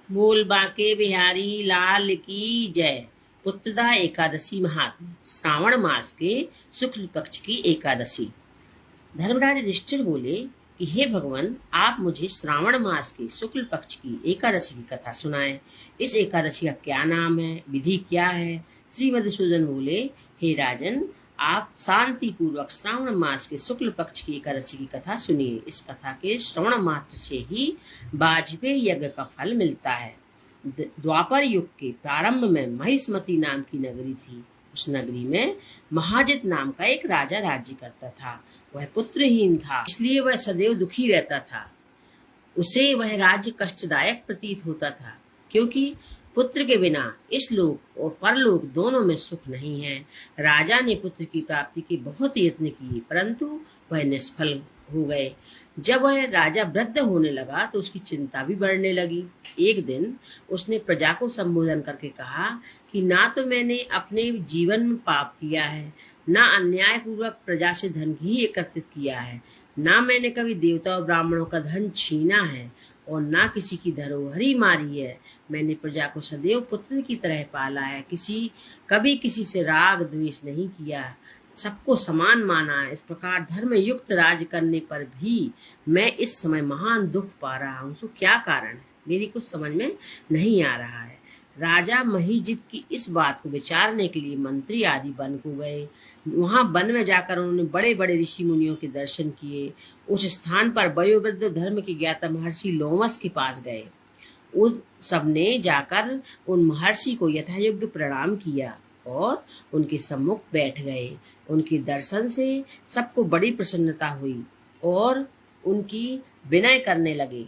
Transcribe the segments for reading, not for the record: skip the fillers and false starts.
बोल बांके बिहारी लाल की जय। पुत्रदा एकादशी महात्म्य। श्रावण मास के शुक्ल पक्ष की एकादशी। धर्मराज युधिष्ठिर बोले कि हे भगवान, आप मुझे श्रावण मास के शुक्ल पक्ष की एकादशी की कथा सुनाएं। इस एकादशी का क्या नाम है, विधि क्या है? श्री मधुसूदन बोले, हे राजन, आप शांति पूर्वक श्रावण मास के शुक्ल पक्ष की एकादशी की कथा सुनिए। इस कथा के श्रवण मात्र से ही वाजपेयी यज्ञ का फल मिलता है। द्वापर युग के प्रारंभ में महिष्मती नाम की नगरी थी। उस नगरी में महाजित नाम का एक राजा राज्य करता था। वह पुत्रहीन था, इसलिए वह सदैव दुखी रहता था। उसे वह राज्य कष्टदायक प्रतीत होता था, क्योंकि पुत्र के बिना इस लोक और परलोक दोनों में सुख नहीं है। राजा ने पुत्र की प्राप्ति के बहुत यत्न किए, परंतु वह निष्फल हो गए। जब वह राजा वृद्ध होने लगा तो उसकी चिंता भी बढ़ने लगी। एक दिन उसने प्रजा को संबोधन करके कहा कि ना तो मैंने अपने जीवन में पाप किया है, ना अन्याय पूर्वक प्रजा से धन ही एकत्रित किया है, ना मैंने कभी देवता और ब्राह्मणों का धन छीना है, और ना किसी की धरोहर ही मारी है। मैंने प्रजा को सदैव पुत्र की तरह पाला है, कभी किसी से राग द्वेष नहीं किया, सबको समान माना है। इस प्रकार धर्म युक्त राज करने पर भी मैं इस समय महान दुख पा रहा हूँ। तो क्या कारण है, मेरी कुछ समझ में नहीं आ रहा है। राजा महिजित की इस बात को विचारने के लिए मंत्री आदि वन को गए। वहां वन में जाकर उन्होंने बड़े बड़े ऋषि मुनियों के दर्शन किए। उस स्थान पर वयोवृद्ध धर्म के ज्ञाता महर्षि लोमस के पास गए। उन सबने जाकर उन महर्षि को यथायोग्य प्रणाम किया और उनके सम्मुख बैठ गए। उनके दर्शन से सबको बड़ी प्रसन्नता हुई और उनकी विनय करने लगे।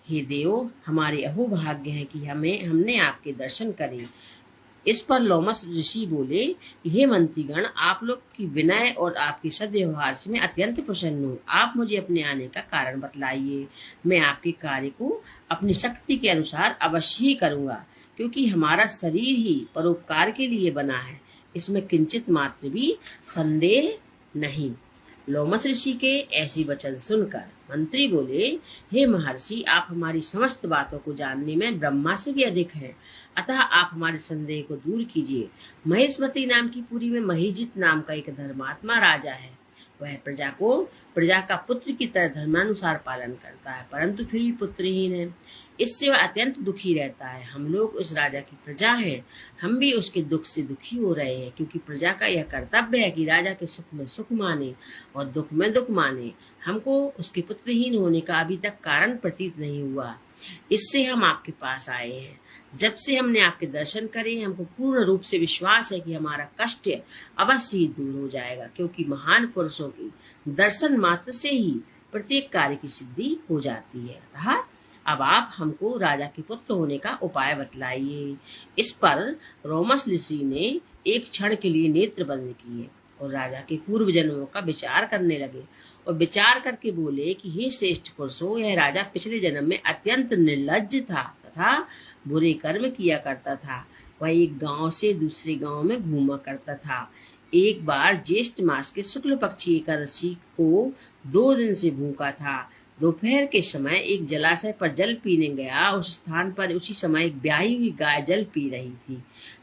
हे देव, हमारे अहोभाग्य है कि हमने आपके दर्शन करे। इस पर लोमस ऋषि बोले, हे मंत्रीगण, आप लोग की विनय और आपके सद्व्यवहार से मैं अत्यंत प्रसन्न हूँ। आप मुझे अपने आने का कारण बतलाइए। मैं आपके कार्य को अपनी शक्ति के अनुसार अवश्य ही करूंगा, क्योंकि हमारा शरीर ही परोपकार के लिए बना है, इसमें किंचित मात्र भी संदेह नहीं। लोमस ऋषि के ऐसी वचन सुनकर मंत्री बोले, हे महर्षि, आप हमारी समस्त बातों को जानने में ब्रह्मा से भी अधिक हैं, अतः आप हमारे संदेह को दूर कीजिए। महिष्मती नाम की पुरी में महिजित नाम का एक धर्मात्मा राजा है। वह प्रजा का पुत्र की तरह धर्मानुसार पालन करता है, परंतु फिर भी पुत्रहीन है। इससे वह अत्यंत दुखी रहता है। हम लोग उस राजा की प्रजा हैं, हम भी उसके दुख से दुखी हो रहे हैं, क्योंकि प्रजा का यह कर्तव्य है कि राजा के सुख में सुख माने और दुख में दुख माने। हमको उसके पुत्रहीन होने का अभी तक कारण प्रतीत नहीं हुआ, इससे हम आपके पास आए हैं। जब से हमने आपके दर्शन करे, हमको पूर्ण रूप से विश्वास है कि हमारा कष्ट अवश्य ही दूर हो जाएगा, क्योंकि महान पुरुषों की दर्शन मात्र से ही प्रत्येक कार्य की सिद्धि हो जाती है। अतः अब आप हमको राजा के पुत्र होने का उपाय बतलाइए। इस पर रोमस ऋषि ने एक क्षण के लिए नेत्र बंद किए और राजा के पूर्व जन्मों का विचार करने लगे और विचार करके बोले कि हे श्रेष्ठ पुरुषों, यह राजा पिछले जन्म में अत्यंत निर्लज्ज था तथा बुरे कर्म किया करता था। वह एक गांव से दूसरे गांव में घूमा करता था। एक बार ज्येष्ठ मास के शुक्ल पक्षी एकादशी को 2 दिन से भूखा था। दोपहर के समय एक जलाशय पर जल पीने गया। उस स्थान पर उसी समय एक ब्याही हुई गाय जल पी रही थी।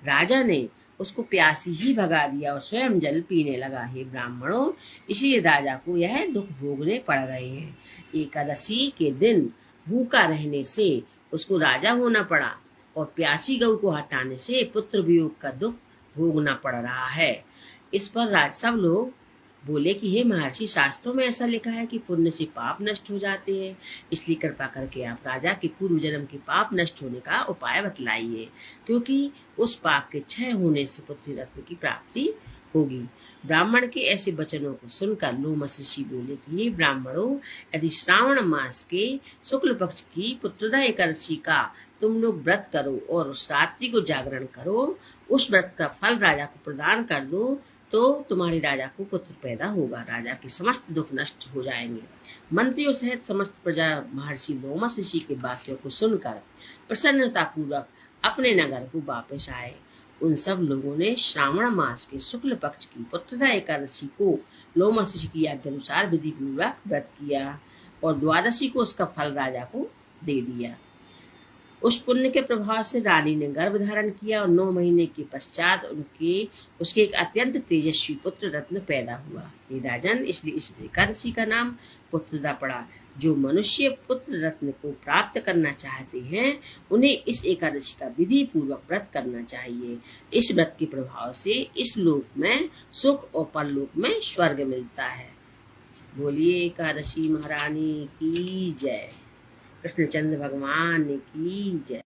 राजा ने उसको प्यासी ही भगा दिया और स्वयं जल पीने लगा। हे ब्राह्मणों, इसलिए राजा को यह दुख भोगने पड़ रहे हैं। एकादशी के दिन भूखा रहने से उसको राजा होना पड़ा और प्यासी गऊ को हटाने से पुत्र वियोग का दुख भोगना पड़ रहा है। इस पर सब लोग बोले कि हे महर्षि, शास्त्रों में ऐसा लिखा है कि पुण्य से पाप नष्ट हो जाते हैं, इसलिए कृपा करके आप राजा के पूर्व जन्म के पाप नष्ट होने का उपाय बतलाइए, क्योंकि उस पाप के क्षय होने से पुत्र रत्न की प्राप्ति होगी। ब्राह्मण के ऐसे वचनों को सुनकर लोमस ऋषि बोले कि हे ब्राह्मणों, यदि श्रावण मास के शुक्ल पक्ष की पुत्रदा एकादशी का तुम लोग व्रत करो और उस रात्रि को जागरण करो, उस व्रत का फल राजा को प्रदान कर दो, तो तुम्हारे राजा को पुत्र पैदा होगा। राजा के समस्त दुख नष्ट हो जाएंगे। मंत्रियों सहित समस्त प्रजा महर्षि लोमस ऋषि के वाक्यों को सुनकर प्रसन्नता पूर्वक अपने नगर को वापस आए। उन सब लोगों ने श्रावण मास के शुक्ल पक्ष की पुत्रदा एकादशी को लोमस ऋषि की आज्ञा अनुसार विधि पूर्वक व्रत किया और द्वादशी को उसका फल राजा को दे दिया। उस पुण्य के प्रभाव से रानी ने गर्भ धारण किया और 9 महीने के पश्चात उसके एक अत्यंत तेजस्वी पुत्र रत्न पैदा हुआ। हे राजन, इसलिए इस एकादशी का नाम पुत्रदा पड़ा। जो मनुष्य पुत्र रत्न को प्राप्त करना चाहते हैं उन्हें इस एकादशी का विधि पूर्वक व्रत करना चाहिए। इस व्रत के प्रभाव से इस लोक में सुख और परलोक में स्वर्ग मिलता है। बोलिए एकादशी महारानी की जय, कृष्णचंद्र भगवान की जय।